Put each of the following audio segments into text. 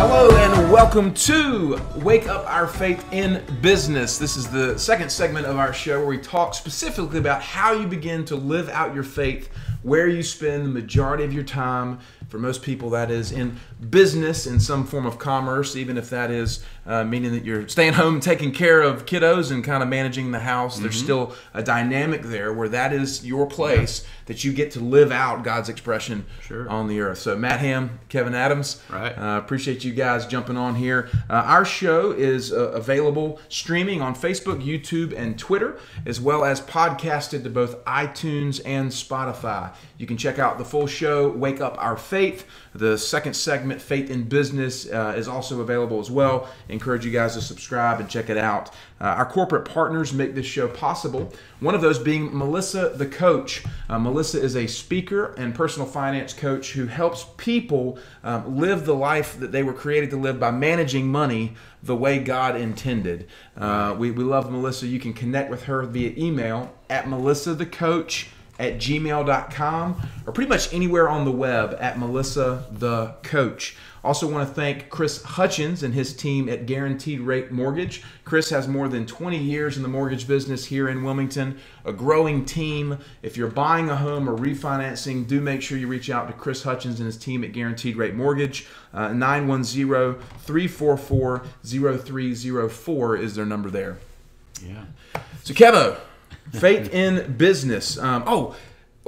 Hello and welcome to Wake Up Our Faith in Business. This is the second segment of our show where we talk specifically about how you begin to live out your faith, where you spend the majority of your time. For most people, that is in business, in some form of commerce, even if that is meaning that you're staying home, taking care of kiddos and kind of managing the house. There's still a dynamic there where that is your place, that you get to live out God's expression on the earth. So Matt Ham, Kevin Adams, appreciate you guys jumping on here. Our show is available streaming on Facebook, YouTube, and Twitter, as well as podcasted to both iTunes and Spotify. You can check out the full show, Wake Up Our Faith. The second segment, Faith in Business, is also available as well. Encourage you guys to subscribe and check it out. Our corporate partners make this show possible. One of those being Melissa the Coach. Melissa is a speaker and personal finance coach who helps people live the life that they were created to live by managing money the way God intended. We love Melissa. You can connect with her via email at melissathecoach@gmail.com or pretty much anywhere on the web at Melissa the Coach. Also want to thank Chris Hutchins and his team at Guaranteed Rate Mortgage. Chris has more than 20 years in the mortgage business here in Wilmington, a growing team. If you're buying a home or refinancing, do make sure you reach out to Chris Hutchins and his team at Guaranteed Rate Mortgage. 910-344-0304 is their number there. Yeah. So Kevo, Faith in Business.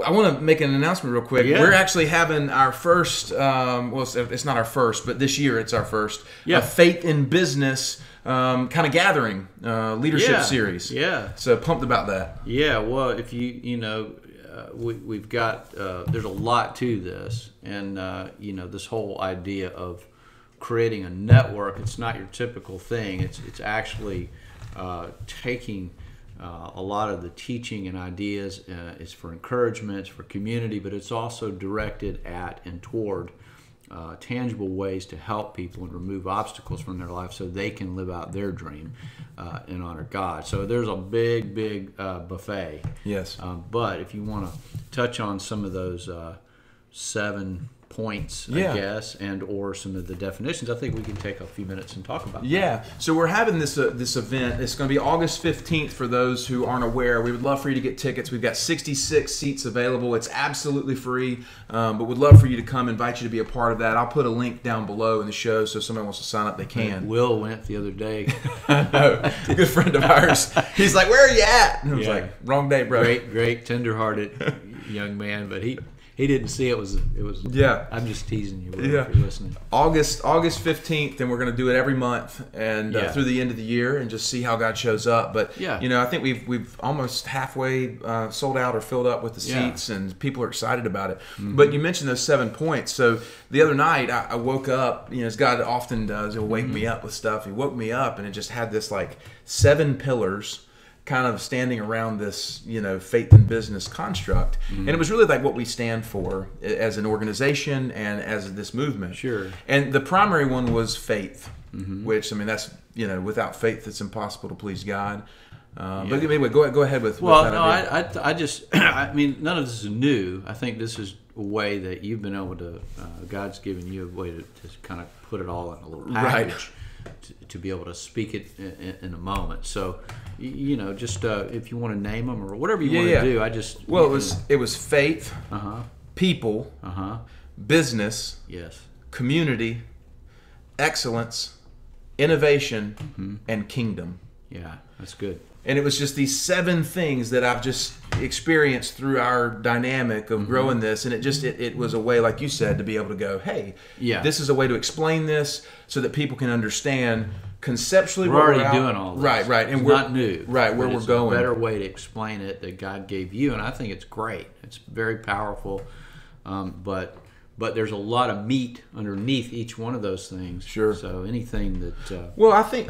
I want to make an announcement real quick. We're actually having our first, it's not our first, but this year it's our first, Faith in Business kind of gathering, leadership series. Yeah. So pumped about that. Yeah, well, if we've got, there's a lot to this. And, this whole idea of creating a network, it's not your typical thing. It's actually taking a lot of the teaching and ideas is for encouragement, it's for community, but it's also directed at and toward tangible ways to help people and remove obstacles from their life so they can live out their dream and honor God. So there's a big buffet. Yes. But if you want to touch on some of those 7 points, I guess, and or some of the definitions, I think we can take a few minutes and talk about that. Yeah, so we're having this event. It's going to be August 15th for those who aren't aware. We would love for you to get tickets. We've got 66 seats available. It's absolutely free, but we'd love for you to come, invite you to be a part of that. I'll put a link down below in the show, so if somebody wants to sign up, they can. Will went the other day. No, a good friend of ours. He's like, "Where are you at?" And I was like, "Wrong day, bro." Great, tender-hearted young man, but he didn't see it was. Yeah. I'm just teasing you, Will, if you're listening. August 15th, and we're going to do it every month and through the end of the year, and just see how God shows up. But I think we've almost halfway sold out or filled up with the seats, and people are excited about it. Mm-hmm. But you mentioned those 7 points. So the other night, I woke up. As God often does, He'll wake me up with stuff. He woke me up, and it just had this 7 pillars kind of standing around this, faith in business construct. Mm-hmm. And it was really like what we stand for as an organization and as this movement. Sure. And the primary one was faith, which, that's, without faith, it's impossible to please God. But anyway, go ahead with that idea. None of this is new. I think this is a way that you've been able to, God's given you a way to kind of put it all in a little package to be able to speak it in a moment. So, just if you want to name them or whatever you want to do, it was faith, people, business, community, excellence, innovation, and kingdom. Yeah, that's good. And it was just these 7 things that I've just experienced through our dynamic of growing this. And it was a way, like you said, to be able to go, hey, this is a way to explain this so that people can understand conceptually. We're already doing all this. Right. And we're not new. Right, where we're going. It's a better way to explain it that God gave you. And I think it's great. It's very powerful. But there's a lot of meat underneath each one of those things. Sure. So anything that I think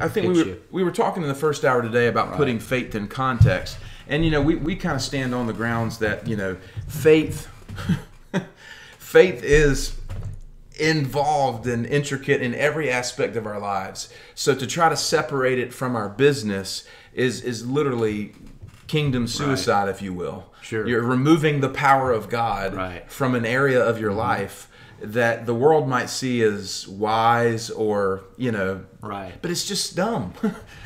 we were talking in the first hour today about putting faith in context, and we kind of stand on the grounds that faith is involved and intricate in every aspect of our lives. So to try to separate it from our business is literally kingdom suicide, if you will. Sure. You're removing the power of God from an area of your life that the world might see as wise or, Right. but it's just dumb.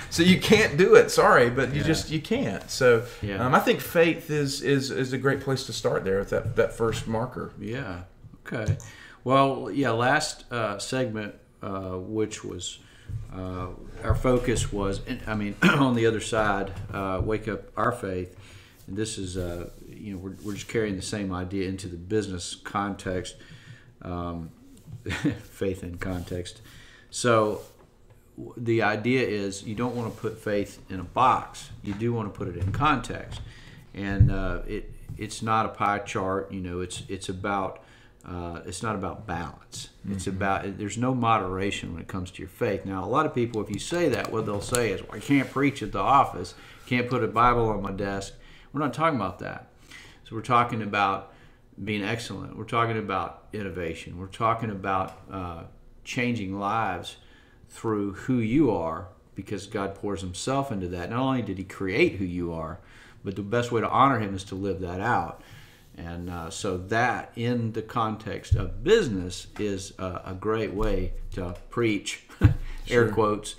So you can't do it. Sorry, but you can't. So I think faith is a great place to start there with that first marker. Yeah. Okay. Well, last segment, which was our focus was, on the other side, wake up our faith. And this is, we're just carrying the same idea into the business context, faith in context. So the idea is you don't want to put faith in a box. You do want to put it in context. And it's not a pie chart. It's about it's not about balance. It's about, there's no moderation when it comes to your faith. Now, a lot of people, if you say that, what they'll say is, well, I can't preach at the office, can't put a Bible on my desk. We're not talking about that. So we're talking about being excellent. We're talking about innovation. We're talking about changing lives through who you are, because God pours himself into that. Not only did he create who you are, but the best way to honor him is to live that out. And so that, in the context of business, is a great way to preach, air quotes,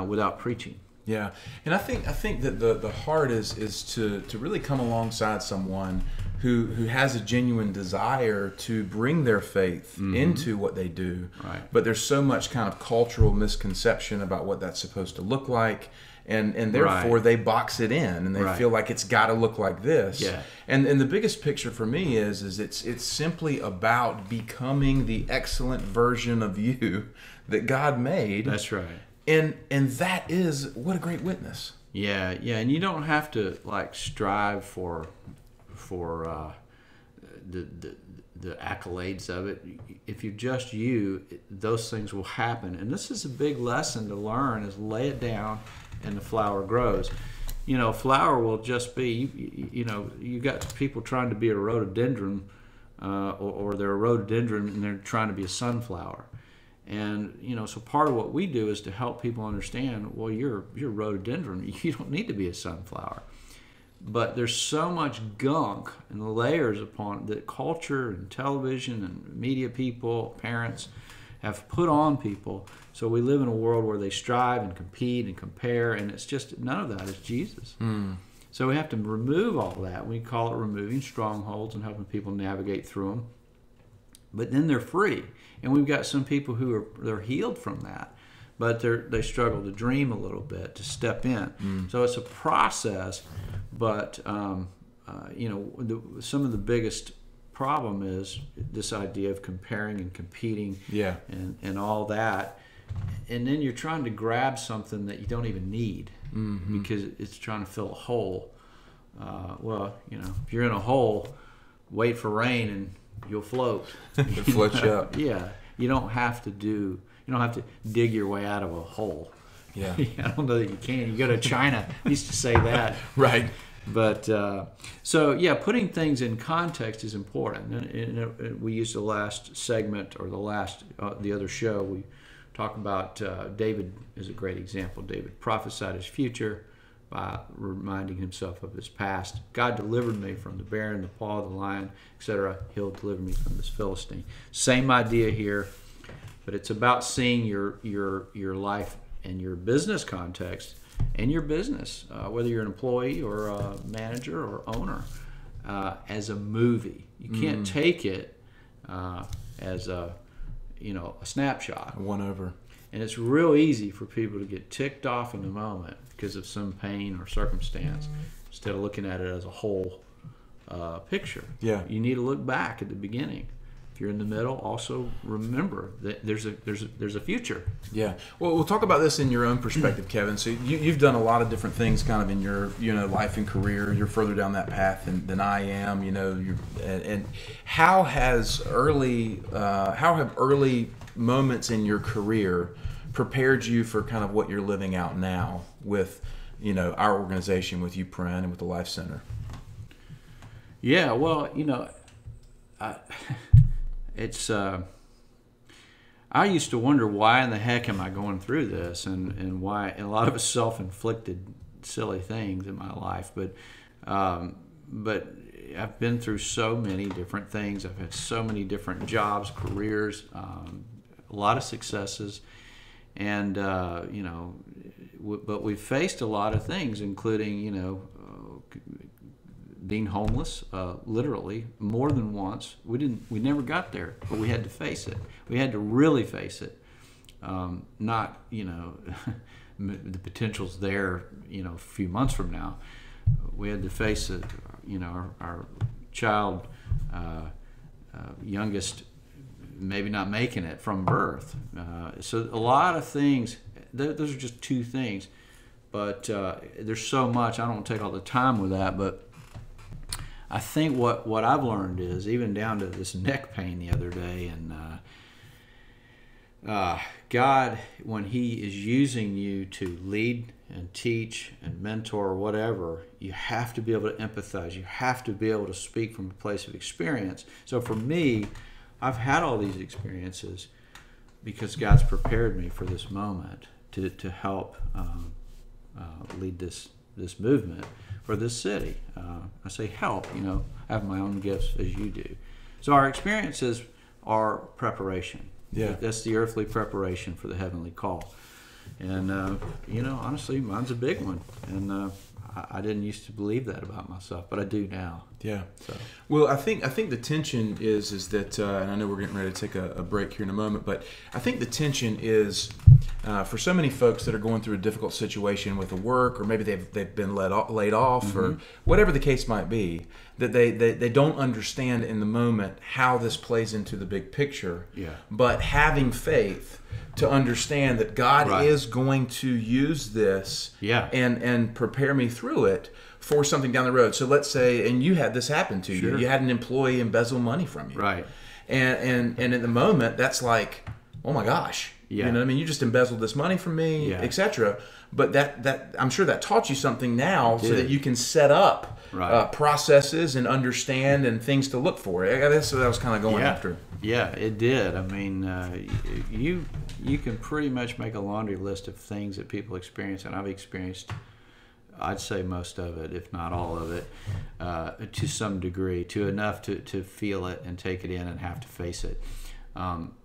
without preaching. Yeah, and I think that the heart is to really come alongside someone who has a genuine desire to bring their faith into what they do. Right. But there's so much kind of cultural misconception about what that's supposed to look like. And therefore they box it in, and they feel like it's got to look like this. Yeah. And the biggest picture for me is it's simply about becoming the excellent version of you that God made. That's right. And that is, what a great witness. Yeah, and you don't have to strive for the accolades of it. If you're just you, those things will happen. And this is a big lesson to learn: is lay it down, and the flower grows. Flower will just be, you got people trying to be a rhododendron, or they're a rhododendron and they're trying to be a sunflower. And, so part of what we do is to help people understand, well, you're a rhododendron. You don't need to be a sunflower. But there's so much gunk and layers upon that culture and television and media people, parents, have put on people. So we live in a world where they strive and compete and compare, and it's just, none of that is Jesus. So we have to remove all that. We call it removing strongholds and helping people navigate through them. But then they're free. And we've got some people who they're healed from that, but they struggle to dream a little bit, to step in. So it's a process, but some of the biggest problem is this idea of comparing and competing, and all that. And then you're trying to grab something that you don't even need, because it's trying to fill a hole. If you're in a hole, wait for rain and you'll float. It floats you up. Yeah. You don't have to dig your way out of a hole. Yeah. I don't know that you can. You go to China, I used to say that. Right. But putting things in context is important. And we used the last segment, or the other show, we talk about David is a great example. David prophesied his future by reminding himself of his past. God delivered me from the bear and the paw of the lion, etc. He'll deliver me from this Philistine. Same idea here, but it's about seeing your life and your business context and your business, whether you're an employee or a manager or owner, as a movie. You can't take it as a snapshot. One over. And it's real easy for people to get ticked off in the moment because of some pain or circumstance, instead of looking at it as a whole picture. Yeah. You need to look back at the beginning. If you're in the middle, also remember that there's a future. Yeah. Well, we'll talk about this in your own perspective, Kevin. So you've done a lot of different things, kind of in your life and career. You're further down that path than I am. And how have early moments in your career prepared you for kind of what you're living out now with our organization, with YouPrint and with the Life Center? Yeah. Well, I used to wonder, why in the heck am I going through this, and why, and a lot of it's self-inflicted silly things in my life, but I've been through so many different things. I've had so many different jobs, careers, a lot of successes, and but we've faced a lot of things, including being homeless, literally more than once. We never got there, but we had to face it. We had to really face it. Not the potential's there, a few months from now. We had to face it. Our child, youngest, maybe not making it from birth. So a lot of things. Those are just two things, but there's so much. I don't want to take all the time with that, but I think what I've learned is, even down to this neck pain the other day, and God, when He is using you to lead and teach and mentor or whatever, you have to be able to empathize. You have to be able to speak from a place of experience. So for me, I've had all these experiences because God's prepared me for this moment to help lead this movement for this city. I say help, I have my own gifts as you do. So our experiences are preparation. Yeah. That's the earthly preparation for the heavenly call. And, honestly, mine's a big one. And I didn't used to believe that about myself, but I do now. Yeah. So. Well, I think the tension is that, and I know we're getting ready to take a break here in a moment, but I think the tension is for so many folks that are going through a difficult situation with the work, or maybe they've been laid off, mm-hmm. or whatever the case might be, that they don't understand in the moment how this plays into the big picture. Yeah. But having faith to understand that God right. is going to use this and prepare me through it for something down the road. So let's say, and you had this happen to sure. you. You had an employee embezzle money from you. Right. And in the moment, that's like, oh my gosh. Yeah. You know what I mean? You just embezzled this money from me, etc. But that I'm sure that taught you something now so that you can set up right. processes and understand and things to look for. I guess what I was kind of going after. Yeah, it did. I mean, you can pretty much make a laundry list of things that people experience, and I've experienced, I'd say most of it, if not all of it, to some degree, to enough to feel it and take it in and have to face it.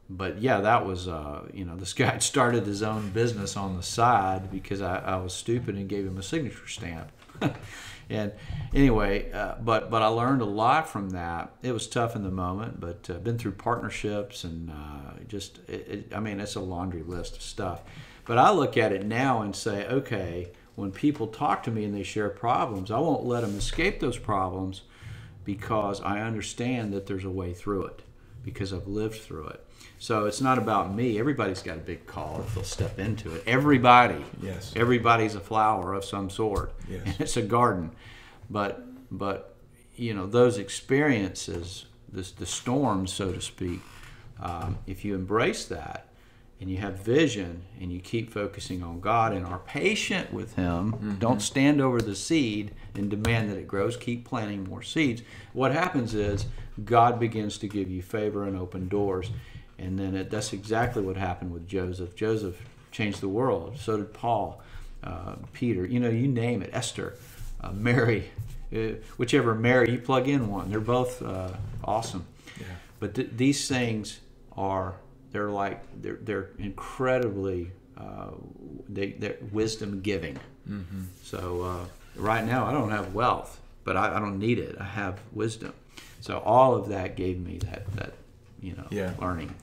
But yeah, that was, this guy had started his own business on the side because I was stupid and gave him a signature stamp. And anyway, but I learned a lot from that. It was tough in the moment, but been through partnerships and it's a laundry list of stuff. But I look at it now and say, okay, when people talk to me and they share problems, I won't let them escape those problems because I understand that there's a way through it because I've lived through it. So it's not about me. Everybody's got a big call if they'll step into it. Everybody. Yes. Everybody's a flower of some sort. Yes. And it's a garden. But those experiences, the storms, so to speak, if you embrace that and you have vision and you keep focusing on God and are patient with Him, mm-hmm. don't stand over the seed and demand that it grows, keep planting more seeds. What happens is God begins to give you favor and open doors. And then that's exactly what happened with Joseph. Joseph changed the world. So did Paul, Peter, you name it, Esther, Mary, whichever Mary, you plug in one. They're both awesome. Yeah. But these things they're incredibly, they're wisdom giving. Mm-hmm. So right now I don't have wealth, but I don't need it. I have wisdom. So all of that gave me that learning.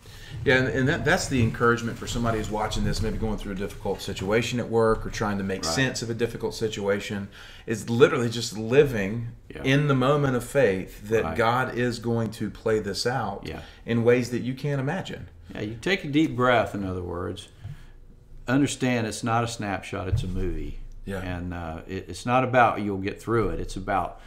Yeah, and that's the encouragement for somebody who's watching this, maybe going through a difficult situation at work or trying to make sense of a difficult situation, is literally just living in the moment of faith that God is going to play this out in ways that you can't imagine. Yeah, you take a deep breath, in other words. Understand it's not a snapshot, it's a movie. Yeah. And it's not about you'll get through it. It's about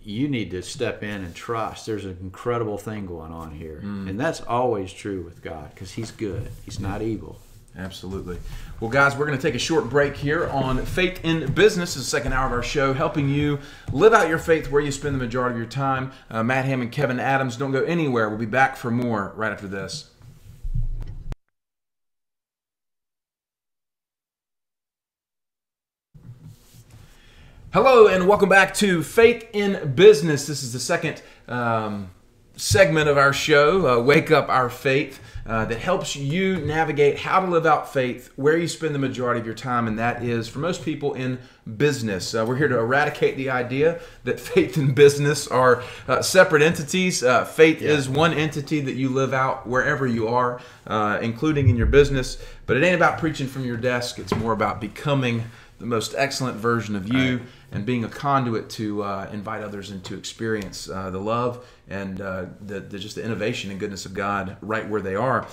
you need to step in and trust. There's an incredible thing going on here. And that's always true with God because He's good. He's not evil. Absolutely. Well, guys, we're going to take a short break here on Faith in Business. This is the second hour of our show, helping you live out your faith where you spend the majority of your time. Matt Ham and Kevin Adams, don't go anywhere. We'll be back for more right after this. Hello and welcome back to Faith in Business. This is the second segment of our show, Wake Up Our Faith, that helps you navigate how to live out faith, where you spend the majority of your time, and that is, for most people, in business. We're here to eradicate the idea that faith and business are separate entities. Faith is one entity that you live out wherever you are, including in your business. But it ain't about preaching from your desk. It's more about becoming the most excellent version of you and being a conduit to invite others into experience the love and just the innovation and goodness of God right where they are.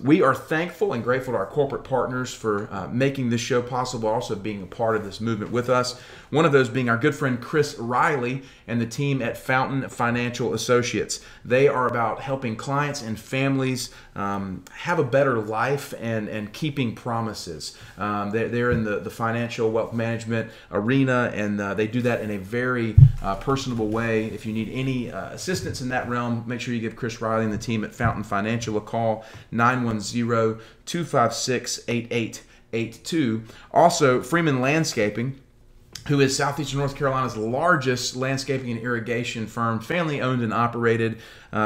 We are thankful and grateful to our corporate partners for making this show possible, also being a part of this movement with us. One of those being our good friend Chris Riley and the team at Fountain Financial Associates. They are about helping clients and families have a better life and keeping promises. They're in the financial wealth management arena, and they do that in a very personable way. If you need any assistance in that realm, make sure you give Chris Riley and the team at Fountain Financial a call, 910-256-8882. Also, Freeman Landscaping, who is Southeastern North Carolina's largest landscaping and irrigation firm, family owned and operated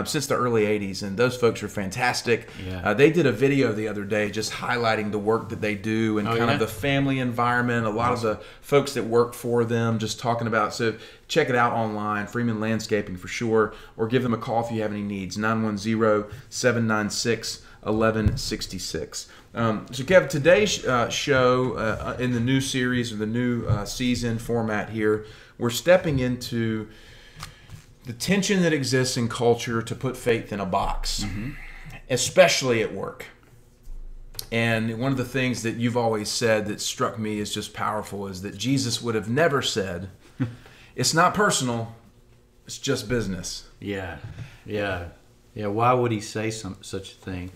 since the early 80s. And those folks are fantastic. Yeah. They did a video the other day just highlighting the work that they do and of the family environment, a lot of the folks that work for them, just talking about. So check it out online, Freeman Landscaping for sure, or give them a call if you have any needs, 910-796-1166. So Kev, today's show in the new series or the new season format here, we're stepping into the tension that exists in culture to put faith in a box, especially at work. And one of the things that you've always said that struck me as just powerful is that Jesus would have never said, it's not personal, it's just business. Yeah. Why would he say such a thing?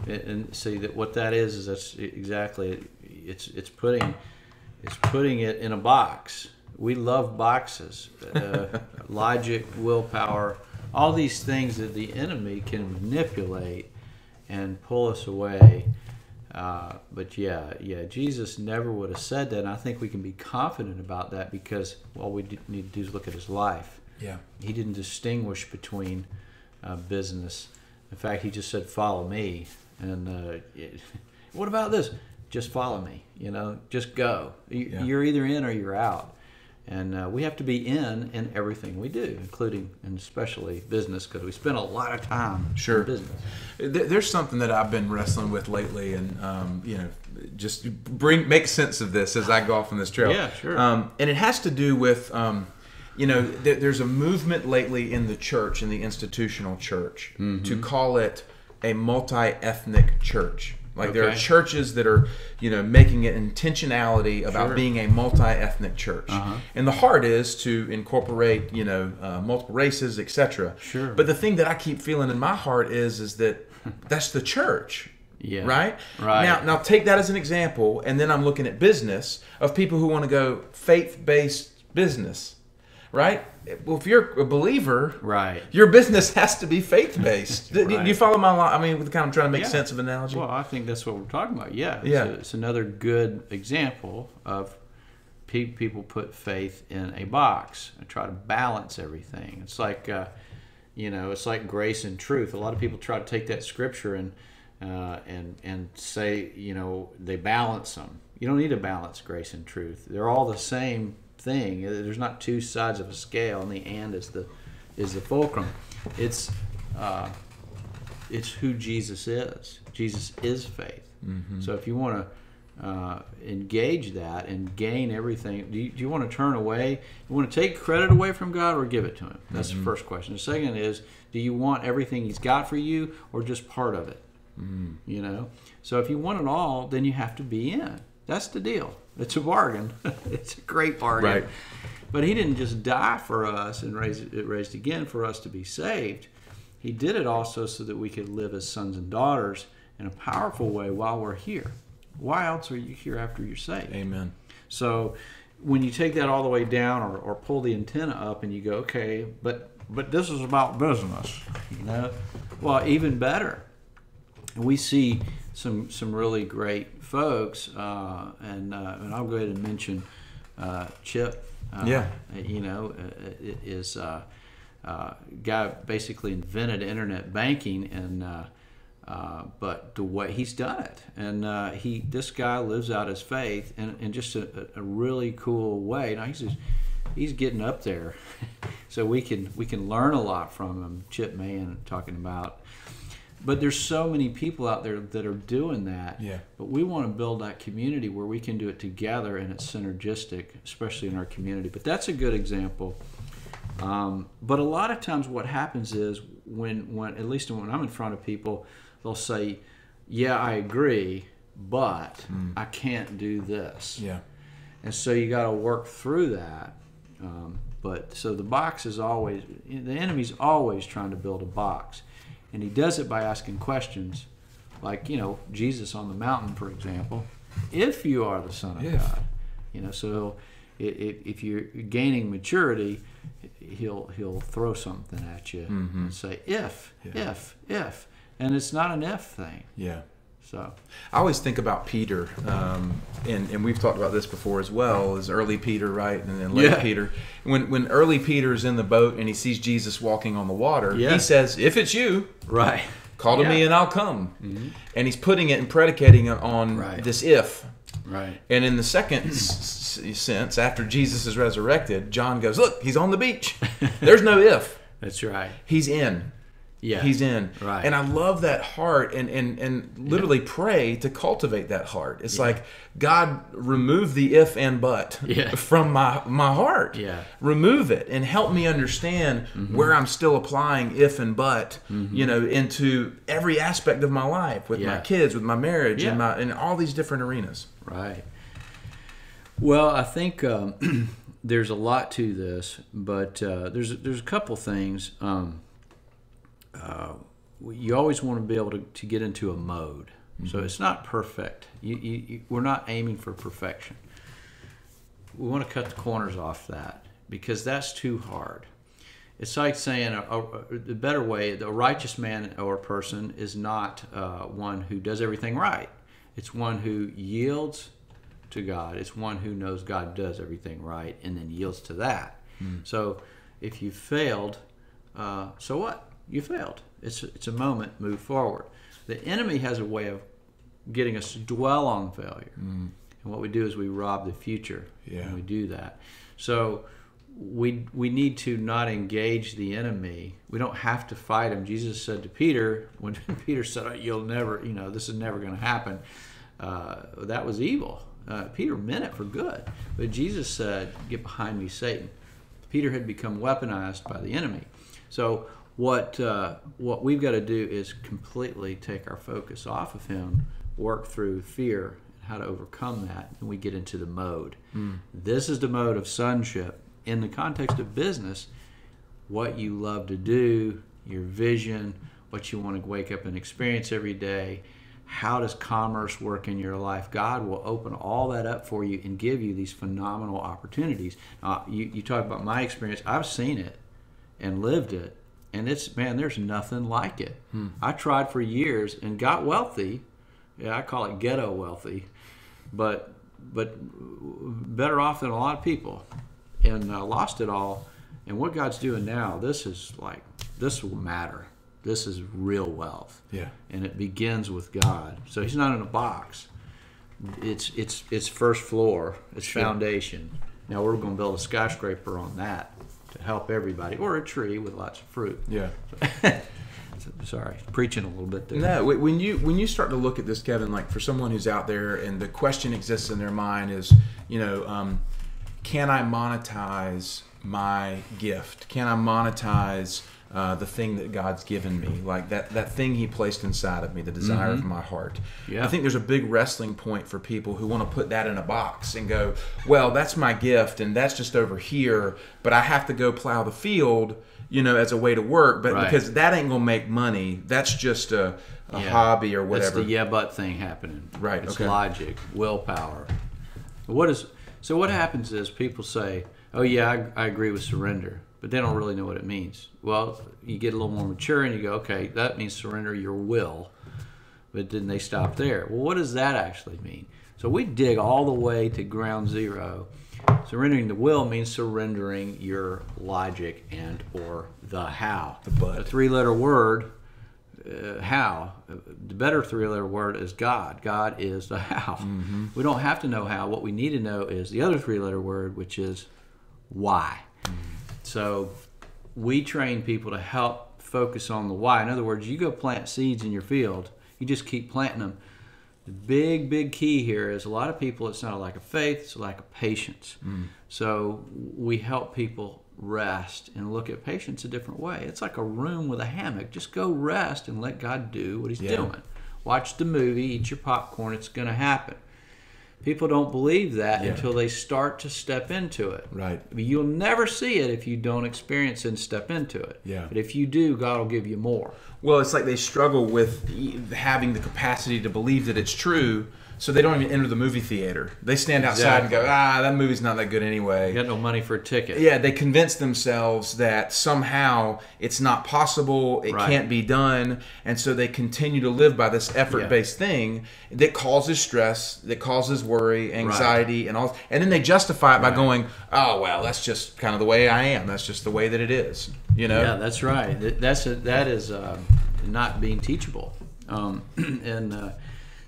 And see that what that is that's exactly it's putting it in a box. We love boxes, logic, willpower, all these things that the enemy can manipulate and pull us away. But Jesus never would have said that, and I think we can be confident about that because all we need to do is look at his life. Yeah, he didn't distinguish between business. In fact, he just said, "Follow me." And what about this? Just follow me. Just go. You're either in or you're out. And we have to be in everything we do, including and especially business, because we spend a lot of time in business. There's something that I've been wrestling with lately, and just make sense of this as I go off on this trail. Yeah, sure. And it has to do with there's a movement lately in the church, in the institutional church, to call it a multi-ethnic church. Like there are churches that are, making it intentionality about being a multi-ethnic church. And the heart is to incorporate, multiple races, etc. Sure. But the thing that I keep feeling in my heart is that that's the church. Yeah. Right? Right. Now take that as an example, and then I'm looking at business of people who want to go faith-based business. Right? Well, if you're a believer, your business has to be faith-based. Do you follow my line? I mean, with I'm trying to make sense of analogy. Well, I think that's what we're talking about. It's another good example of people put faith in a box and try to balance everything. It's like, it's like grace and truth. A lot of people try to take that scripture and say, they balance them. You don't need to balance grace and truth. They're all the same thing. There's not two sides of a scale, and the "and" is the fulcrum. It's who Jesus is. Jesus is faith. So if you want to engage that and gain everything, do you want to turn away? You want to take credit away from God or give it to Him? That's the first question. The second is, do you want everything He's got for you or just part of it? So if you want it all, then you have to be in. That's the deal. It's a bargain. It's a great bargain. Right. But He didn't just die for us and raised again for us to be saved. He did it also so that we could live as sons and daughters in a powerful way while we're here. Why else are you here after you're saved? Amen. So when you take that all the way down or pull the antenna up and you go, okay, but this is about business, well, even better. We see some really great folks, and I'll go ahead and mention Chip, is guy basically invented internet banking, and but the way he's done it, and this guy lives out his faith in just a really cool way. Now he's getting up there, so we can learn a lot from him. Chip Mann talking about. But there's so many people out there that are doing that. Yeah. But we want to build that community where we can do it together and it's synergistic, especially in our community. But that's a good example. But a lot of times what happens is when at least when I'm in front of people, they'll say, yeah, I agree, but I can't do this. Yeah. And so you got to work through that. But so the box is always, the enemy's always trying to build a box. And he does it by asking questions like, Jesus on the mountain, for example, if you are the Son of God. So if you're gaining maturity, he'll throw something at you and say, if. And it's not an if thing. Yeah. So I always think about Peter, and we've talked about this before as well, as early Peter, right, and then late Peter. When early Peter's in the boat and he sees Jesus walking on the water, he says, "If it's you, right, call to me and I'll come." And he's putting it and predicating it on this if. Right. And in the second sense, after Jesus is resurrected, John goes, "Look, he's on the beach. There's no if. That's right. He's in." Yeah. He's in. Right. And I love that heart and literally pray to cultivate that heart. It's like, God, remove the if and but from my heart. Yeah. Remove it and help me understand where I'm still applying if and but, into every aspect of my life, with my kids, with my marriage, and in all these different arenas. Right. Well, I think there's a lot to this, but there's a couple things. You always want to be able to get into a mode. So it's not perfect. We're not aiming for perfection. We want to cut the corners off that because that's too hard. It's like saying the better way, a righteous man or person is not one who does everything right. It's one who yields to God. It's one who knows God does everything right and then yields to that. So if you failed, so what? You failed. It's a moment. Move forward. The enemy has a way of getting us to dwell on failure, and what we do is we rob the future. Yeah. And we do that. So we need to not engage the enemy. We don't have to fight him. Jesus said to Peter, when Peter said, "You'll never, this is never going to happen," that was evil. Peter meant it for good, but Jesus said, "Get behind me, Satan." Peter had become weaponized by the enemy. So what we've got to do is completely take our focus off of him, work through fear, and how to overcome that, and we get into the mode. This is the mode of sonship. In the context of business, what you love to do, your vision, what you want to wake up and experience every day, how does commerce work in your life? God will open all that up for you and give you these phenomenal opportunities. You talk about my experience. I've seen it and lived it. And there's nothing like it. I tried for years and got wealthy. Yeah, I call it ghetto wealthy, but better off than a lot of people, and lost it all. And what God's doing now, this will matter. This is real wealth. Yeah. And it begins with God. So He's not in a box. It's first floor. It's foundation. Now we're going to build a skyscraper on that to help everybody, or a tree with lots of fruit. Yeah. Sorry, preaching a little bit there. No, when you start to look at this, Kevin, like for someone who's out there and the question exists in their mind is, can I monetize my gift? Can I monetize the thing that God's given me, like that thing He placed inside of me, the desire of my heart? Yeah. I think there's a big wrestling point for people who want to put that in a box and go, well, that's my gift and that's just over here, but I have to go plow the field, as a way to work, but because that ain't gonna make money, that's just a hobby or whatever. That's the but thing happening. Right. It's logic, willpower. So what happens is people say, oh yeah, I agree with surrender, but they don't really know what it means. Well, you get a little more mature and you go, okay, that means surrender your will, but then they stop there. Well, what does that actually mean? So we dig all the way to ground zero. Surrendering the will means surrendering your logic and or the how. The three-letter word, how. The better three-letter word is God. God is the how. Mm-hmm. We don't have to know how. What we need to know is the other three-letter word, which is why. Mm-hmm. So we train people to help focus on the why. In other words, you go plant seeds in your field, you just keep planting them. The big key here is a lot of people, it's not a lack of faith, it's a lack of patience. So we help people rest and look at patience a different way. It's like a room with a hammock. Just go rest and let God do what he's doing. Watch the movie, eat your popcorn, it's going to happen. People don't believe that until they start to step into it. Right. You'll never see it if you don't experience it and step into it. Yeah. But if you do, God will give you more. Well, it's like they struggle with having the capacity to believe that it's true, so they don't even enter the movie theater. They stand outside and go, that movie's not that good anyway. You got no money for a ticket. Yeah, they convince themselves that somehow it's not possible, it can't be done, and so they continue to live by this effort-based thing that causes stress, that causes worry, anxiety, and all. And then they justify it by going, "Oh, well, that's just kind of the way I am. That's just the way that it is." You know? Yeah, that's right. That is not being teachable.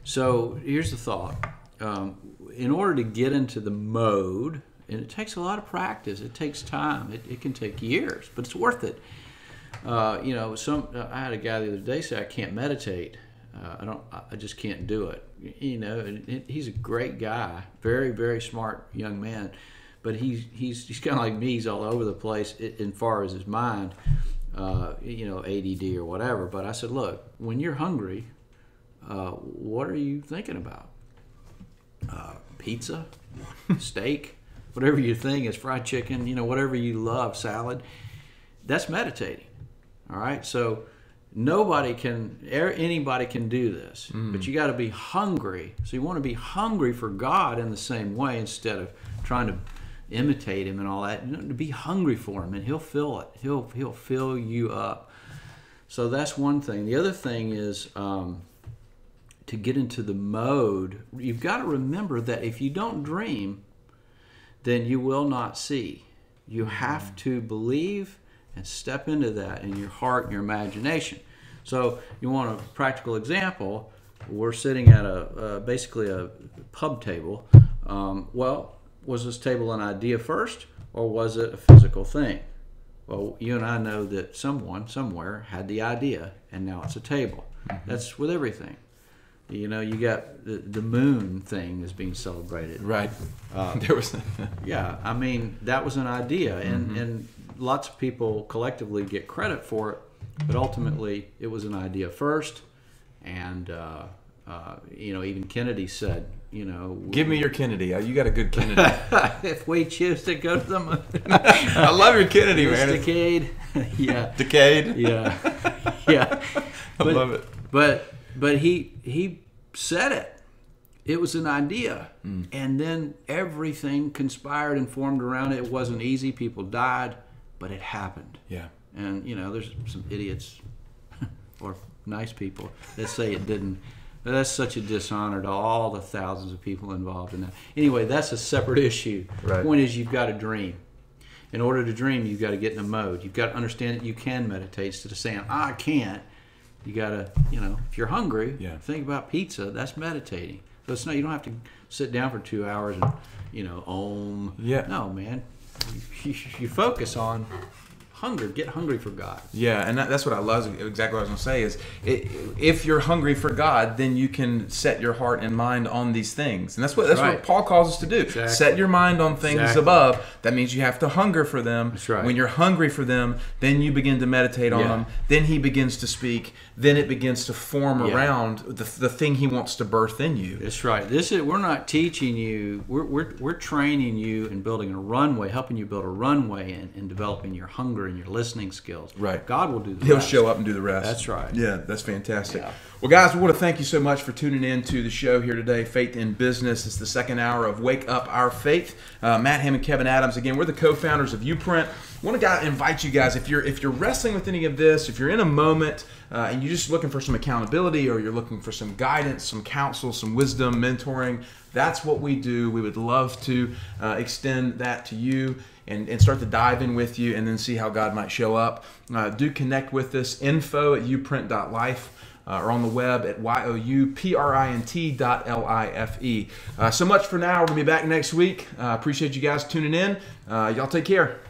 So here's the thought. In order to get into the mode, and it takes a lot of practice, it takes time, it can take years, but it's worth it. I had a guy the other day say, I can't meditate. I just can't do it. He's a great guy, very, very smart young man, but he's kind of like me. He's all over the place as far as his mind, ADD or whatever. But I said, look, when you're hungry, what are you thinking about? Pizza, steak, whatever your thing is, fried chicken, whatever you love, salad. That's meditating. All right, so anybody can do this, but you got to be hungry. So you want to be hungry for God in the same way instead of trying to imitate him and all that. To be hungry for him, and he'll fill it. He'll fill you up. So that's one thing. The other thing is to get into the mode, you've got to remember that if you don't dream, then you will not see. You have to believe and step into that in your heart and your imagination. So you want a practical example. We're sitting at basically a pub table. Was this table an idea first, or was it a physical thing? Well, you and I know that someone somewhere had the idea, and now it's a table. That's with everything. You got the moon thing is being celebrated. Right. There was. That was an idea, and lots of people collectively get credit for it, but ultimately it was an idea first, and even Kennedy said, give me your Kennedy. You got a good Kennedy. If we choose to go to the moon. I love your Kennedy, man. Decade. Yeah. Decade. Yeah. Yeah. I love it. But he said it. It was an idea. And then everything conspired and formed around it. It wasn't easy. People died, but it happened. Yeah. And, there's some idiots or nice people that say it didn't. But that's such a dishonor to all the thousands of people involved in that. Anyway, that's a separate issue. Right. The point is you've got to dream. In order to dream, you've got to get in a mode. You've got to understand that you can meditate instead of saying, I can't. You got to, if you're hungry, think about pizza. That's meditating. So it's not, you don't have to sit down for 2 hours and, om. Yeah. No, man. You focus on hunger. Get hungry for God. Yeah, and that's what I love. Exactly what I was going to say is, if you're hungry for God, then you can set your heart and mind on these things, and that's what Paul calls us to do. Exactly. Set your mind on things above. That means you have to hunger for them. That's right. When you're hungry for them, then you begin to meditate on them. Then He begins to speak. Then it begins to form around the thing He wants to birth in you. That's right. We're not teaching you. We're training you and building a runway, helping you build a runway and developing your hunger and your listening skills. Right. God will do the rest. He'll show up and do the rest. That's right. Yeah, that's fantastic. Yeah. Well, guys, we want to thank you so much for tuning in to the show here today, Faith in Business. It's the second hour of Wake Up Our Faith. Matt Ham and Kevin Adams, again, we're the co-founders of YouPrint. I want to invite you guys, if you're wrestling with any of this, if you're in a moment and you're just looking for some accountability, or you're looking for some guidance, some counsel, some wisdom, mentoring, That's what we do. We would love to extend that to you and start to dive in with you and then see how God might show up. Do connect with us, info@youprint.life. Or on the web at youprint.life. So much for now. We're going to be back next week. Appreciate you guys tuning in. Y'all take care.